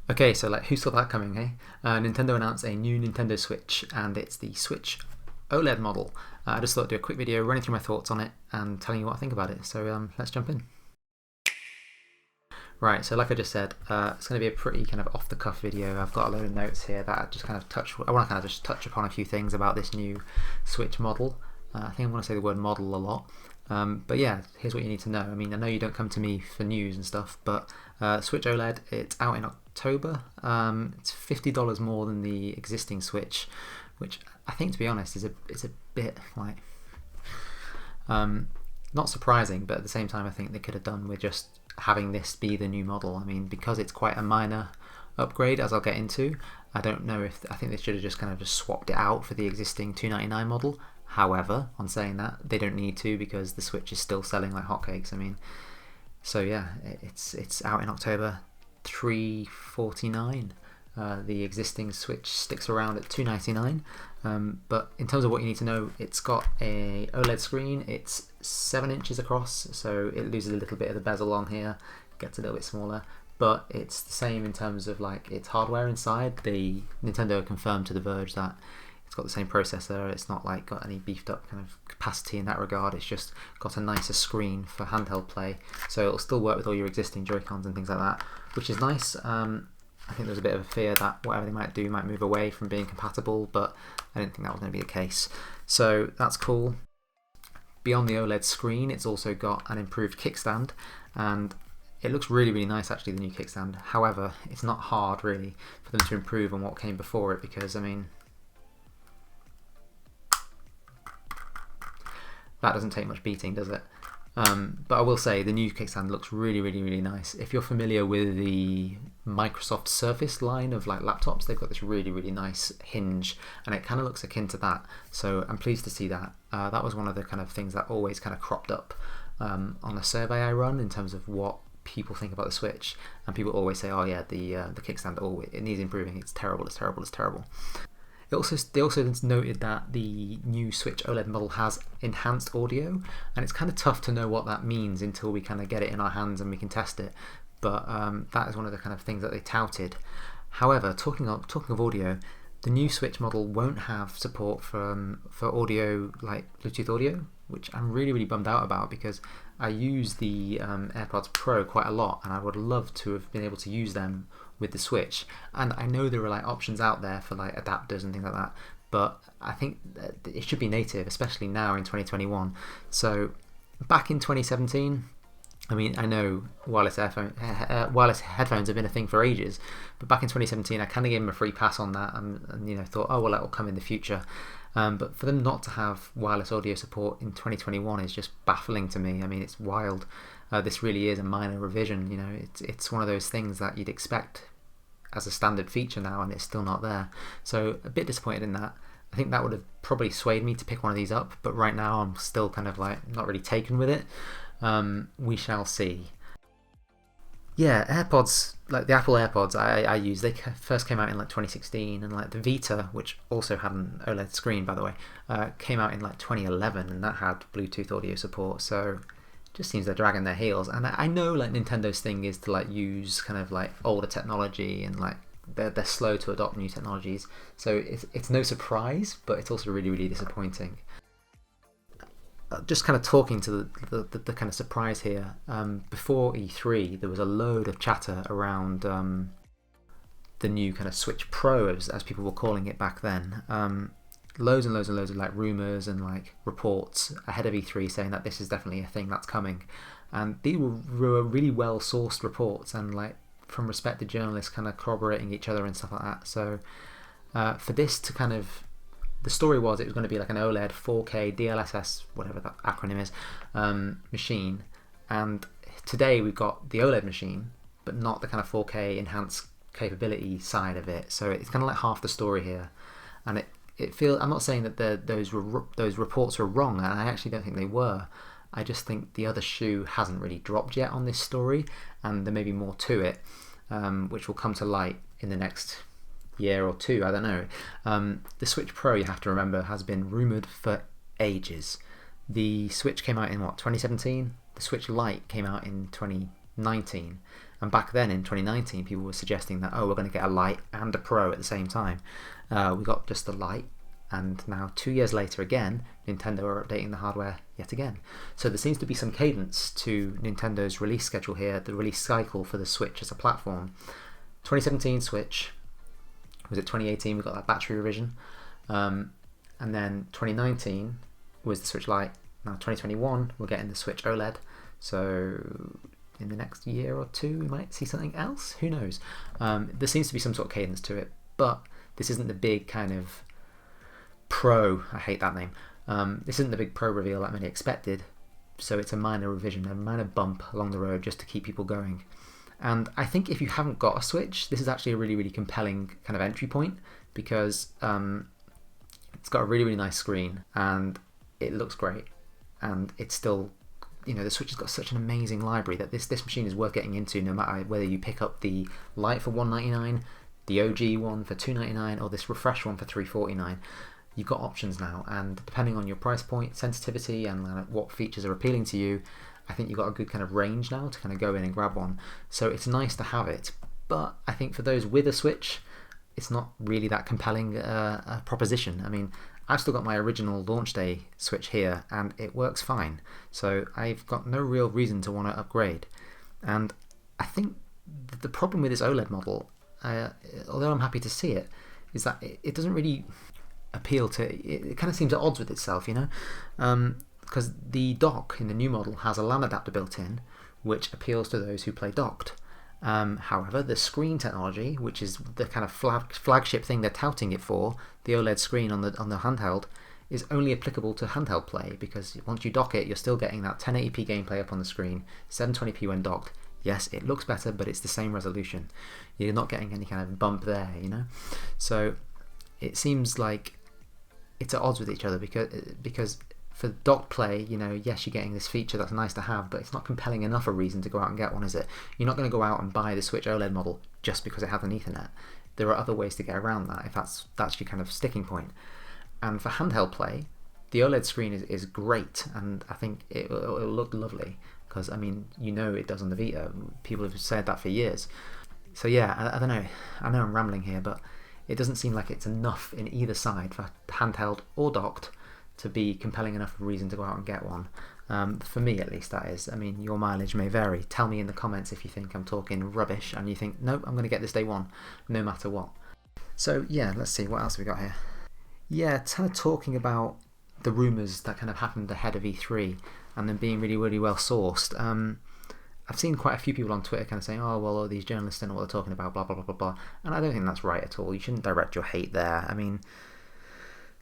Okay, so like, who saw that coming, hey? Nintendo announced a new Nintendo Switch, and it's the Switch OLED model. I just thought I'd do a quick video running through my thoughts on it and telling you what I think about it. So let's jump in. Right, so like I just said, it's going to be a pretty kind of off-the-cuff video. I've got a load of notes here that I just kind of I want to kind of just touch upon a few things about this new Switch model. I think I'm going to say the word model a lot. But yeah, here's what you need to know. I mean, I know you don't come to me for news and stuff, but Switch OLED, it's out in October. It's $50 more than the existing Switch, which I think, to be honest, is a bit like not surprising, but at the same time, I think they could have done with just having this be the new model. I mean, because it's quite a minor upgrade, as I'll get into. I don't know if I think they should have just kind of just swapped it out for the existing $299 model. However, on saying that, they don't need to, because the Switch is still selling like hotcakes. I mean, so yeah, it's out in October, $349. The existing Switch sticks around at $299. But in terms of what you need to know, it's got a OLED screen. It's 7 inches across, so it loses a little bit of the bezel on here, gets a little bit smaller. But it's the same in terms of like its hardware inside. The Nintendo confirmed to The Verge that it's got the same processor. It's not like got any beefed up kind of capacity in that regard. It's just got a nicer screen for handheld play, so it'll still work with all your existing Joy-Cons and things like that, which is nice. I think there's a bit of a fear that whatever they might do might move away from being compatible, but I didn't think that was going to be the case. So that's cool. Beyond the OLED screen, it's also got an improved kickstand, and it looks really, really nice actually, the new kickstand. However, it's not hard really for them to improve on what came before it, because I mean, that doesn't take much beating, does it? But I will say the new kickstand looks really, really, really nice. If you're familiar with the Microsoft Surface line of like laptops, they've got this really, really nice hinge, and it kind of looks akin to that. So I'm pleased to see that. That was one of the kind of things that always kind of cropped up on a survey I run in terms of what people think about the Switch, and people always say, "Oh yeah, the kickstand, oh, it needs improving. It's terrible. It's terrible. It's terrible." They also noted that the new Switch OLED model has enhanced audio, and it's kind of tough to know what that means until we kind of get it in our hands and we can test it. But that is one of the kind of things that they touted. However, talking of audio, the new Switch model won't have support for audio like Bluetooth audio, which I'm really, really bummed out about, because I use the AirPods Pro quite a lot, and I would love to have been able to use them with the Switch. And I know there are like options out there for like adapters and things like that, but I think that it should be native, especially now in 2021. So back in 2017, I mean, I know wireless headphones have been a thing for ages, but back in 2017 I kind of gave them a free pass on that, and you know, thought, oh well, that will come in the future. But for them not to have wireless audio support in 2021 is just baffling to me. I mean, it's wild. This really is a minor revision. You know, it's one of those things that you'd expect as a standard feature now, and it's still not there. So a bit disappointed in that. I think that would have probably swayed me to pick one of these up, but right now I'm still kind of like not really taken with it. We shall see. Yeah, AirPods, like the Apple AirPods I use, they first came out in like 2016, and like the Vita, which also had an OLED screen by the way, came out in like 2011, and that had Bluetooth audio support. So just seems they're dragging their heels. And I know like Nintendo's thing is to like use kind of like older technology, and like they're slow to adopt new technologies, so it's no surprise, but it's also really, really disappointing. Just kind of talking to the kind of surprise here, before E3 there was a load of chatter around the new kind of Switch Pro, as people were calling it back then. Loads and loads and loads of like rumours and like reports ahead of E3 saying that this is definitely a thing that's coming, and these were really well sourced reports, and like from respected journalists kind of corroborating each other and stuff like that. So for this to kind of, the story was it was going to be like an OLED 4K DLSS, whatever that acronym is, machine, and today we've got the OLED machine but not the kind of 4K enhanced capability side of it. So it's kind of like half the story here, and it feels, I'm not saying that those reports were wrong, and I actually don't think they were. I just think the other shoe hasn't really dropped yet on this story, and there may be more to it, which will come to light in the next year or two, I don't know. The Switch Pro, you have to remember, has been rumoured for ages. The Switch came out in what, 2017? The Switch Lite came out in 2019. 2019. And back then in 2019, people were suggesting that, oh, we're going to get a Lite and a Pro at the same time. We got just the Lite, and now 2 years later again, Nintendo are updating the hardware yet again. So there seems to be some cadence to Nintendo's release schedule here, the release cycle for the Switch as a platform. 2017 Switch, was it 2018 we got that battery revision, and then 2019 was the Switch Lite. Now 2021 we're getting the Switch OLED, so in the next year or two we might see something else, who knows. There seems to be some sort of cadence to it, but this isn't the big kind of Pro, I hate that name, this isn't the big Pro reveal that many expected, so it's a minor revision, a minor bump along the road just to keep people going. And I think if you haven't got a Switch, this is actually a really, really compelling kind of entry point, because it's got a really, really nice screen and it looks great, and it's still, you know, the Switch has got such an amazing library that this machine is worth getting into, no matter whether you pick up the Lite for $199, the OG one for $299, or this refresh one for $349. You've got options now, and depending on your price point, sensitivity, and what features are appealing to you, I think you've got a good kind of range now to kind of go in and grab one. So it's nice to have it, but I think for those with a Switch, it's not really that compelling a proposition. I mean, I've still got my original launch day Switch here, and it works fine. So I've got no real reason to want to upgrade. And I think the problem with this OLED model, although I'm happy to see it, is that it doesn't really appeal to, it kind of seems at odds with itself, you know, because the dock in the new model has a LAN adapter built in, which appeals to those who play docked. However, the screen technology, which is the kind of flagship thing they're touting it for, the OLED screen on the handheld, is only applicable to handheld play, because once you dock it, you're still getting that 1080p gameplay up on the screen, 720p when docked. Yes, it looks better, but it's the same resolution. You're not getting any kind of bump there, you know. So it seems like it's at odds with each other, because for docked play, you know, yes, you're getting this feature that's nice to have, but it's not compelling enough a reason to go out and get one, is it? You're not going to go out and buy the Switch OLED model just because it has an Ethernet. There are other ways to get around that, if that's your kind of sticking point. And for handheld play, the OLED screen is great, and I think it'll look lovely, because, I mean, you know it does on the Vita. People have said that for years. So yeah, I don't know. I know I'm rambling here, but it doesn't seem like it's enough in either side, for handheld or docked, to be compelling enough of a reason to go out and get one. For me, at least, that is. I mean, your mileage may vary. Tell me in the comments if you think I'm talking rubbish and you think, nope, I'm going to get this day one, no matter what. So yeah, let's see, what else have we got here? Yeah, kind of talking about the rumours that kind of happened ahead of E3 and them being really, really well sourced. I've seen quite a few people on Twitter kind of saying, oh, well, all these journalists don't know what they're talking about, blah, blah, blah, blah, blah. And I don't think that's right at all. You shouldn't direct your hate there. I mean,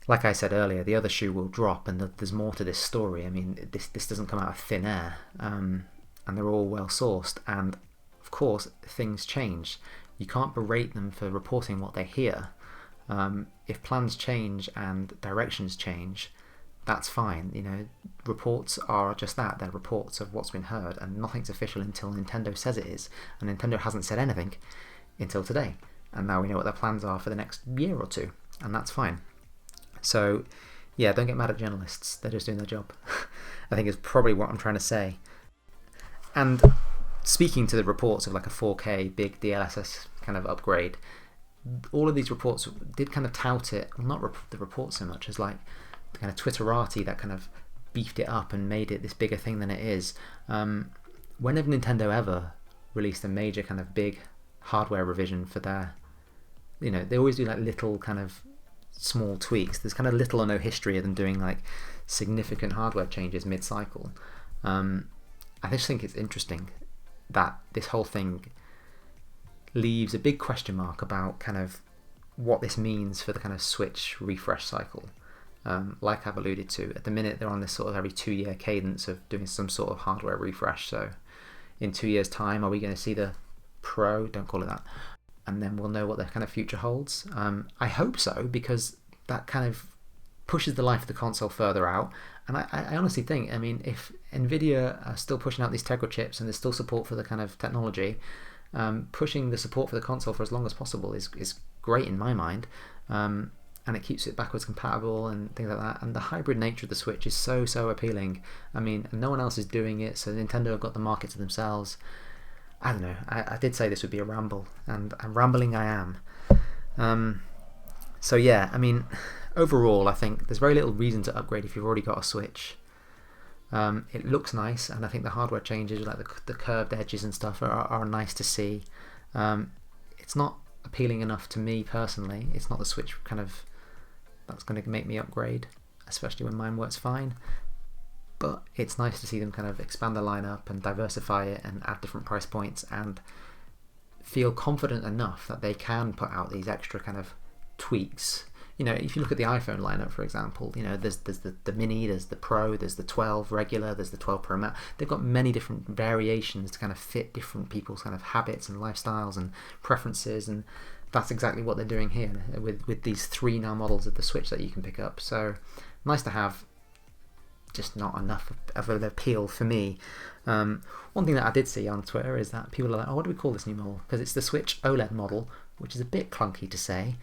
like I said earlier, the other shoe will drop, and there's more to this story. I mean, this doesn't come out of thin air, and they're all well sourced. And of course, things change. You can't berate them for reporting what they hear. If plans change and directions change, that's fine. You know, reports are just that. They're reports of what's been heard, and nothing's official until Nintendo says it is. And Nintendo hasn't said anything until today. And now we know what their plans are for the next year or two, and that's fine. So yeah, don't get mad at journalists. They're just doing their job. I think is probably what I'm trying to say. And speaking to the reports of like a 4K big DLSS kind of upgrade, all of these reports did kind of tout it, well, not the report so much as like the kind of Twitterati that kind of beefed it up and made it this bigger thing than it is. When have Nintendo ever released a major kind of big hardware revision for their, you know, they always do like little kind of small tweaks. There's kind of little or no history of them doing like significant hardware changes mid-cycle. I just think it's interesting that this whole thing leaves a big question mark about kind of what this means for the kind of Switch refresh cycle. Like I've alluded to, at the minute they're on this sort of every 2-year cadence of doing some sort of hardware refresh. So in 2 years' time, are we going to see the Pro? Don't call it that. And then we'll know what their kind of future holds. I hope so, because that kind of pushes the life of the console further out. And I honestly think, I mean, if Nvidia are still pushing out these Tegra chips and there's still support for the kind of technology, pushing the support for the console for as long as possible is great in my mind. And it keeps it backwards compatible and things like that. And the hybrid nature of the Switch is so appealing. I mean, no one else is doing it, so Nintendo have got the market to themselves. I don't know. I did say this would be a ramble, and rambling I am. So yeah, I mean, overall, I think there's very little reason to upgrade if you've already got a Switch. It looks nice, and I think the hardware changes, like the curved edges and stuff, are nice to see. It's not appealing enough to me personally. It's not the Switch kind of that's going to make me upgrade, especially when mine works fine. But it's nice to see them kind of expand the lineup and diversify it and add different price points and feel confident enough that they can put out these extra kind of tweaks. You know, if you look at the iPhone lineup, for example, you know, there's the Mini, there's the Pro, there's the 12 regular, there's the 12 Pro Max. They've got many different variations to kind of fit different people's kind of habits and lifestyles and preferences, and that's exactly what they're doing here with these 3 now models of the Switch that you can pick up. So nice to have, just not enough of an appeal for me. One thing that I did see on Twitter is that people are like, oh, what do we call this new model? Because it's the Switch OLED model, which is a bit clunky to say,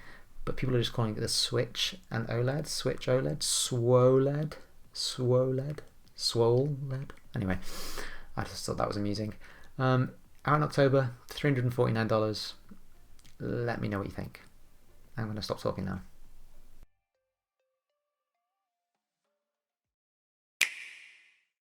but people are just calling it the Switch and OLED, Switch OLED, SWOLED. Anyway, I just thought that was amusing. Out in October, $349. Let me know what you think. I'm going to stop talking now.